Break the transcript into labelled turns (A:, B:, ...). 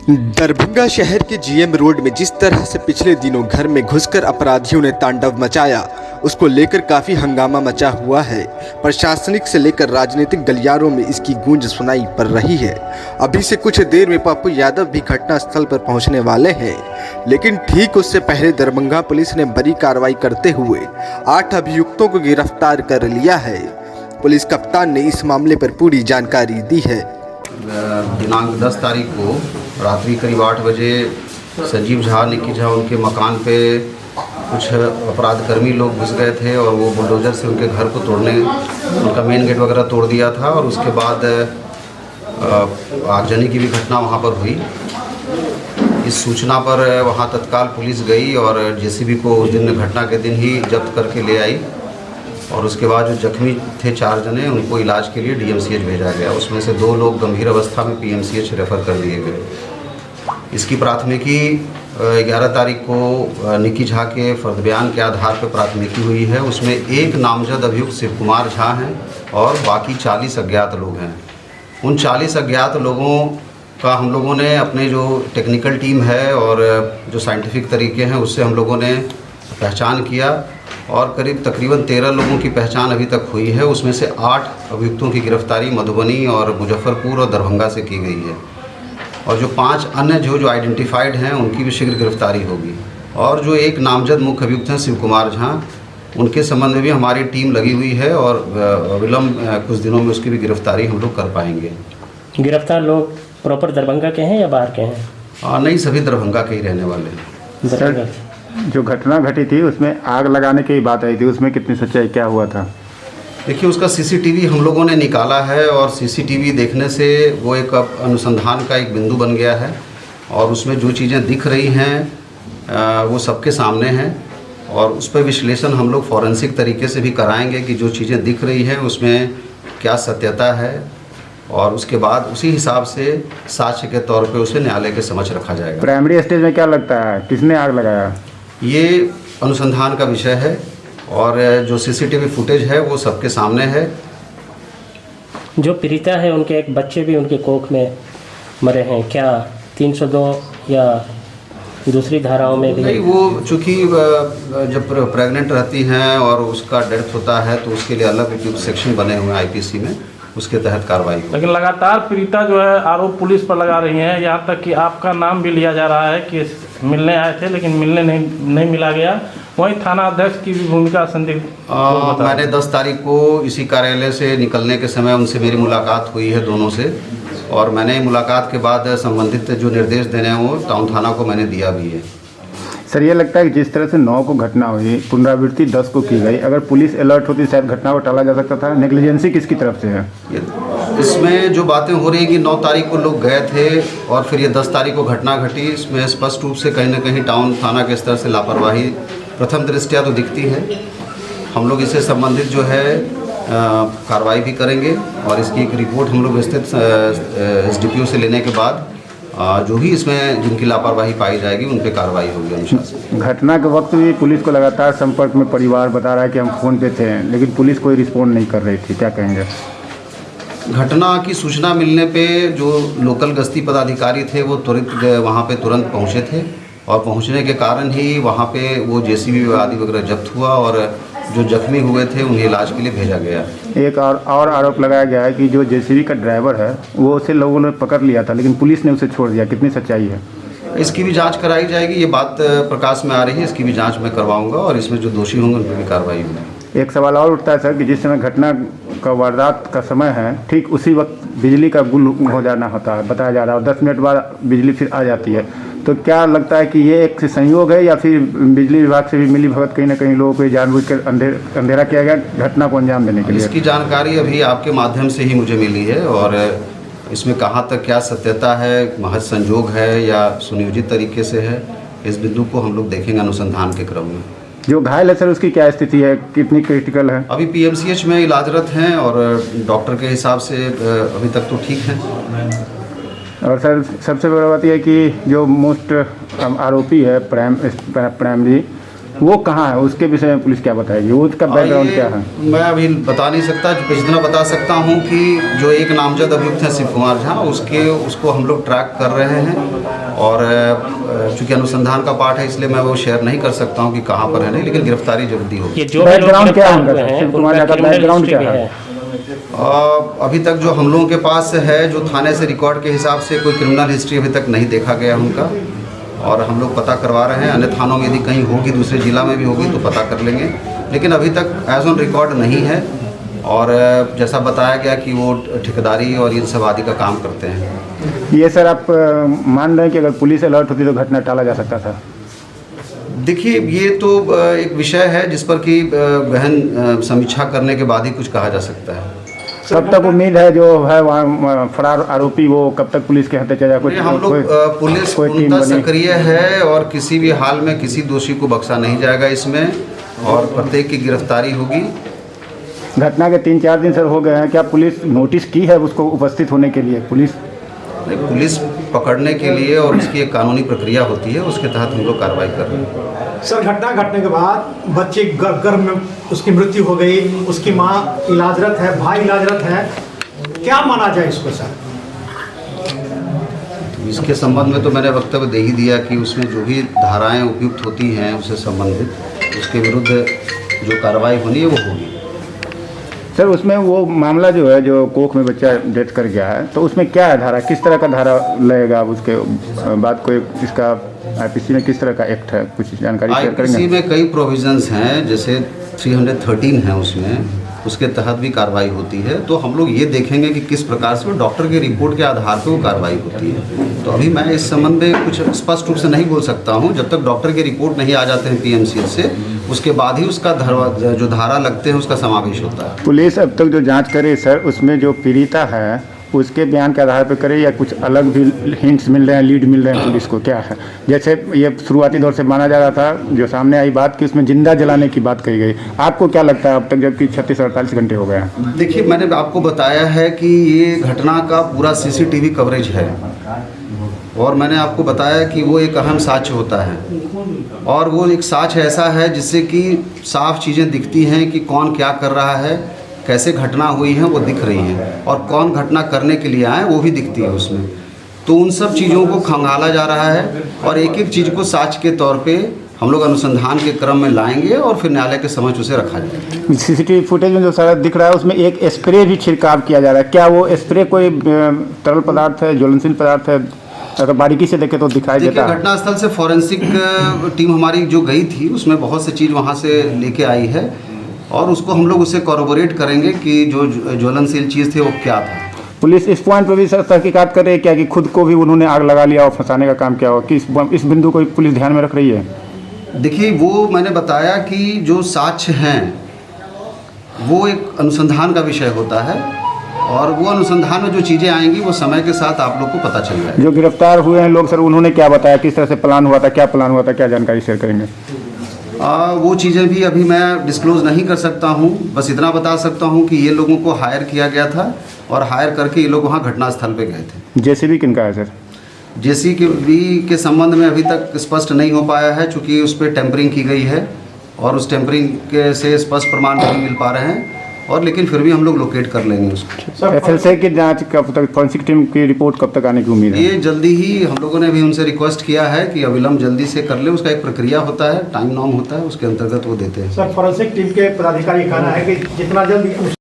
A: दरभंगा शहर के GM road में जिस तरह से पिछले दिनों घर में घुसकर अपराधियों ने तांडव मचाया, उसको लेकर काफ़ी हंगामा मचा हुआ है। प्रशासनिक से लेकर राजनीतिक गलियारों में इसकी गूंज सुनाई पड़ रही है। अभी से कुछ देर में पप्पू यादव भी घटनास्थल पर पहुंचने वाले हैं, लेकिन ठीक उससे पहले दरभंगा पुलिस ने बड़ी कार्रवाई करते हुए 8 अभियुक्तों को गिरफ्तार कर लिया है। पुलिस कप्तान ने इस मामले पर पूरी जानकारी दी है।
B: दिनांक 10 तारीख को रात्रि करीब 8 बजे संजीव झा, निकी झा उनके मकान पे कुछ अपराधकर्मी लोग घुस गए थे और वो बुलडोज़र से उनके घर को तोड़ने, उनका मेन गेट वगैरह तोड़ दिया था और उसके बाद आगजनी की भी घटना वहाँ पर हुई। इस सूचना पर वहाँ तत्काल पुलिस गई और जेसीबी को उस दिन घटना के दिन ही जब्त करके ले आई और उसके बाद जो जख्मी थे 4 जने, उनको इलाज के लिए डीएमसीएच भेजा गया। उसमें से 2 लोग गंभीर अवस्था में पीएमसीएच रेफ़र कर दिए गए। इसकी प्राथमिकी 11 तारीख को निकी झा के फर्द बयान के आधार पर प्राथमिकी हुई है। उसमें एक नामजद अभियुक्त शिव कुमार झा हैं और बाकी 40 अज्ञात लोग हैं। उन 40 अज्ञात लोगों का हम लोगों ने अपने जो टेक्निकल टीम है और जो साइंटिफिक तरीके हैं उससे हम लोगों ने पहचान किया और करीब तकरीबन 13 लोगों की पहचान अभी तक हुई है। उसमें से 8 अभियुक्तों की गिरफ्तारी मधुबनी और मुजफ्फरपुर और दरभंगा से की गई है और जो 5 अन्य जो आइडेंटिफाइड हैं उनकी भी शीघ्र गिरफ्तारी होगी। और जो एक नामजद मुख्य अभियुक्त हैं शिव कुमार झा, उनके संबंध में भी हमारी टीम लगी हुई है और विलम्ब कुछ दिनों में उसकी भी गिरफ्तारी हम लोग कर पाएंगे।
C: गिरफ्तार लोग प्रॉपर दरभंगा के हैं या बाहर के हैं?
B: नहीं, सभी दरभंगा के ही रहने वाले हैं।
C: दरभंगा।
D: जो घटना घटी थी उसमें आग लगाने की बात आई थी, उसमें कितनी सच्चाई, क्या हुआ था?
B: देखिए, उसका सीसीटीवी हम लोगों ने निकाला है और सीसीटीवी देखने से वो एक अनुसंधान का एक बिंदु बन गया है और उसमें जो चीज़ें दिख रही हैं वो सबके सामने हैं और उस पर विश्लेषण हम लोग फॉरेंसिक तरीके से भी कराएंगे कि जो चीज़ें दिख रही हैं उसमें क्या सत्यता है और उसके बाद उसी हिसाब से साक्ष्य के तौर पे उसे न्यायालय के समक्ष रखा जाएगा।
D: प्राइमरी स्टेज में क्या लगता है, किसने आग लगाया?
B: ये अनुसंधान का विषय है और जो सीसीटीवी फुटेज है वो सबके सामने है।
C: जो पीड़िता है उनके एक बच्चे भी उनके कोख में मरे हैं, क्या 302 या दूसरी धाराओं में भी?
B: नहीं, वो चूँकि जब प्रेग्नेंट रहती हैं और उसका डेथ होता है तो उसके लिए अलग उपयुक्त सेक्शन बने हुए हैं आईपीसी में, उसके तहत कार्रवाई।
E: लेकिन लगातार पीड़िता जो है आरोप पुलिस पर लगा रही हैं, यहाँ तक कि आपका नाम भी लिया जा रहा है कि मिलने आए थे लेकिन मिलने नहीं मिला गया। वहीं थाना अध्यक्ष की भी भूमिका संदिग्ध।
B: मैंने 10 तारीख को इसी कार्यालय से निकलने के समय उनसे मेरी मुलाकात हुई है, दोनों से, और मैंने मुलाकात के बाद संबंधित जो निर्देश देने हैं वो टाउन थाना को मैंने दिया भी है।
D: सर, ये लगता है कि जिस तरह से 9 को घटना हुई, पुनरावृत्ति 10 को की गई, अगर पुलिस अलर्ट होती शायद घटना को टाला जा सकता था। नेग्लिजेंसी किसकी तरफ से है?
B: इसमें जो बातें हो रही हैं कि 9 तारीख को लोग गए थे और फिर ये 10 तारीख को घटना घटी, इसमें स्पष्ट रूप से कहीं ना कहीं टाउन थाना के स्तर से लापरवाही प्रथम दृष्टया तो दिखती है। हम लोग इससे संबंधित जो है कार्रवाई भी करेंगे और इसकी एक रिपोर्ट हम लोग स्थित SDPO से लेने के बाद जो भी इसमें जिनकी लापरवाही पाई जाएगी उन पर कार्रवाई होगी अनुशासन।
D: घटना के वक्त भी पुलिस को लगातार संपर्क में परिवार बता रहा है कि हम फ़ोन पे थे, लेकिन पुलिस कोई रिस्पॉन्ड नहीं कर रही थी, क्या कहेंगे?
B: घटना की सूचना मिलने पे जो लोकल गश्ती पदाधिकारी थे वो तुरंत वहाँ पे तुरंत पहुँचे थे और पहुँचने के कारण ही वहाँ पे वो जेसीबी आदि वगैरह जब्त हुआ और जो जख्मी हुए थे उन्हें इलाज के लिए भेजा गया।
D: एक और आरोप लगाया गया है कि जो जेसीबी का ड्राइवर है वो उसे लोगों ने पकड़ लिया था लेकिन पुलिस ने उसे छोड़ दिया, कितनी सच्चाई है?
B: इसकी भी जांच कराई जाएगी। ये बात प्रकाश में आ रही है, इसकी भी जांच मैं करवाऊंगा और इसमें जो दोषी होंगे उन पर भी कार्रवाई होगी।
D: एक सवाल और उठता है सर कि जिस समय घटना का वारदात का समय है, ठीक उसी वक्त बिजली का गुल हो जाना होता है, बताया जा रहा है, और 10 मिनट बाद बिजली फिर आ जाती है। तो क्या लगता है कि ये एक संयोग है या फिर बिजली विभाग से भी मिली भगत कहीं ना कहीं लोगों को जानबूझकर अंधेरा किया गया घटना को अंजाम देने के लिए?
B: इसकी जानकारी अभी आपके माध्यम से ही मुझे मिली है और इसमें कहाँ तक क्या सत्यता है, महज संजोग है या सुनियोजित तरीके से है, इस बिंदु को हम लोग देखेंगे अनुसंधान के क्रम में।
D: जो घायल है सर उसकी क्या स्थिति है, कितनी क्रिटिकल है?
B: अभी पीएमसीएच में इलाजरत हैं और डॉक्टर के हिसाब से अभी तक तो ठीक हैं।
D: और सर सबसे बड़ी बात यह है कि जो मोस्ट आरोपी है प्राइम जी, वो कहाँ है, उसके विषय में पुलिस क्या बताएगी, उसका बैकग्राउंड क्या है?
B: मैं अभी बता नहीं सकता। जितना बता सकता हूँ कि जो एक नामजद अभियुक्त है शिव कुमार झा, उसको हम लोग ट्रैक कर रहे हैं और चूंकि अनुसंधान का पार्ट है इसलिए मैं वो शेयर नहीं कर सकता हूँ कि कहाँ पर है नहीं, लेकिन गिरफ्तारी जल्दी होगी।
C: ये जो भी लोग
D: बैकग्राउंड क्या
C: गिरफ्तार
D: है
C: हुए हैं,
D: शिव कुमार
C: उनका
D: यादव
C: criminal
D: बैकग्राउंड
C: history
D: क्या
C: भी
D: है?
B: अभी तक जो हम लोगों के पास है, जो थाने से रिकॉर्ड के हिसाब से कोई क्रिमिनल हिस्ट्री अभी तक नहीं देखा गया उनका, और हम लोग पता करवा रहे हैं। अन्य थानों में यदि कहीं होगी, दूसरे जिला में भी होगी तो पता कर लेंगे, लेकिन अभी तक एज ऑन रिकॉर्ड नहीं है। और जैसा बताया गया कि वो ठेकेदारी और इन सब आदि का काम करते हैं।
D: ये सर आप मान रहे हैं कि अगर पुलिस अलर्ट होती तो घटना टाला जा सकता था?
B: देखिए, ये तो एक विषय है जिस पर कि गहन समीक्षा करने के बाद ही कुछ कहा जा सकता है।
D: कब तक उम्मीद है जो है वहाँ फरार आरोपी वो कब तक पुलिस के हाथे चला जाए?
B: हम लोग पुलिस पूर्णतः सक्रिय है और किसी भी हाल में किसी दोषी को बख्शा नहीं जाएगा इसमें, और प्रत्येक की गिरफ्तारी होगी।
D: घटना के 3-4 दिन सर हो गए हैं, क्या पुलिस नोटिस की है उसको उपस्थित होने के लिए?
B: पुलिस पकड़ने के लिए और उसकी एक कानूनी प्रक्रिया होती है, उसके तहत हम लोग कार्रवाई कर रहे हैं।
F: सर, घटना घटने के बाद बच्चे गर्भ में उसकी मृत्यु हो गई, उसकी माँ इलाजरत है, भाई इलाजरत है, क्या माना जाए इसको सर?
B: इसके संबंध में तो मैंने वक्तव्य दे ही दिया कि उसमें जो भी धाराएं उपयुक्त होती हैं उससे संबंधित, उसके विरुद्ध जो कार्रवाई होनी है वो होगी।
D: सर उसमें वो मामला जो है, जो कोख में बच्चा डेथ कर गया है, तो उसमें क्या है धारा, किस तरह का धारा लगेगा? उसके बाद कोई इसका आईपीसी में किस तरह का एक्ट है, कुछ जानकारी शेयर करेंगे?
B: आईपीसी में कई प्रोविजंस हैं, जैसे 313 है उसमें, उसके तहत भी कार्रवाई होती है। तो हम लोग ये देखेंगे कि किस प्रकार से वो डॉक्टर की रिपोर्ट के आधार पर वो कार्रवाई होती है। तो अभी मैं इस संबंध में कुछ स्पष्ट रूप से नहीं बोल सकता हूँ, जब तक डॉक्टर की रिपोर्ट नहीं आ जाते हैं पीएमसीएच से, उसके बाद ही उसका जो धारा लगते हैं उसका समावेश होता है।
D: पुलिस अब तक जो जांच करे सर, उसमें जो पीड़िता है उसके बयान के आधार पर करे या कुछ अलग भी हिंट्स मिल रहे हैं, लीड मिल रहे हैं पुलिस को, क्या है? जैसे ये शुरुआती दौर से माना जा रहा था, जो सामने आई बात कि उसमें जिंदा जलाने की बात कही गई, आपको क्या लगता है अब तक, जबकि 36-48 घंटे हो गए हैं?
B: देखिए, मैंने आपको बताया है कि ये घटना का पूरा सीसीटीवी कवरेज है, और मैंने आपको बताया कि वो एक अहम साक्ष्य होता है, और वो एक साक्ष्य ऐसा है जिससे कि साफ चीज़ें दिखती हैं कि कौन क्या कर रहा है, कैसे घटना हुई है वो दिख रही है, और कौन घटना करने के लिए आए वो भी दिखती है उसमें। तो उन सब चीज़ों को खंगाला जा रहा है, और एक एक चीज़ को साक्ष्य के तौर पे हम लोग अनुसंधान के क्रम में लाएंगे और फिर न्यायालय के समक्ष उसे रखा जाएगा।
D: सीसीटीवी फुटेज में जो सारा दिख रहा है उसमें एक स्प्रे भी छिड़काव किया जा रहा है, क्या वो स्प्रे कोई तरल पदार्थ है, ज्वलनशील पदार्थ है? अगर बारीकी से देखे तो दिखाई देता है।
B: घटनास्थल से फॉरेंसिक टीम हमारी जो गई थी उसमें बहुत सी चीज़ वहाँ से लेके आई है, और उसको हम लोग उससे कॉरोबोरेट करेंगे कि जो ज्वलनशील चीज़ थी वो क्या था।
D: पुलिस इस पॉइंट पर भी सर तहकीकात कर रही है क्या कि खुद को भी उन्होंने आग लगा लिया और फंसाने का काम किया हो, कि इस बिंदु को पुलिस ध्यान में रख रही है?
B: देखिए, वो मैंने बताया कि जो साक्ष्य हैं वो एक अनुसंधान का विषय होता है, और वो अनुसंधान में जो चीज़ें आएंगी वो समय के साथ आप लोग को पता चल जाएगा।
D: जो गिरफ्तार हुए हैं लोग सर, उन्होंने क्या बताया, किस तरह से प्लान हुआ था, क्या प्लान हुआ था, क्या जानकारी शेयर करेंगे?
B: वो चीज़ें भी अभी मैं डिस्क्लोज़ नहीं कर सकता हूँ, बस इतना बता सकता हूँ कि ये लोगों को हायर किया गया था, और हायर करके ये लोग वहाँ घटनास्थल पे गए थे।
D: जेसीबी किनका है सर?
B: जेसीबी के संबंध में अभी तक स्पष्ट नहीं हो पाया है, चूँकि उस पर टेम्परिंग की गई है, और उस टेम्परिंग के से स्पष्ट प्रमाण नहीं मिल पा रहे हैं, और लेकिन फिर भी हम लोग लोकेट कर लेंगे उसको।
D: एफएलसी की जांच कब तक, फॉरेंसिक टीम की रिपोर्ट कब तक आने की उम्मीद है?
B: ये जल्दी ही, हम लोगों ने भी उनसे रिक्वेस्ट किया है कि अविलंब जल्दी से कर ले, उसका एक प्रक्रिया होता है, टाइम नॉर्म होता है, उसके अंतर्गत वो देते हैं।
F: सर, फॉरेंसिक टीम के पदाधिकारी का कहना है कि जितना जल्दी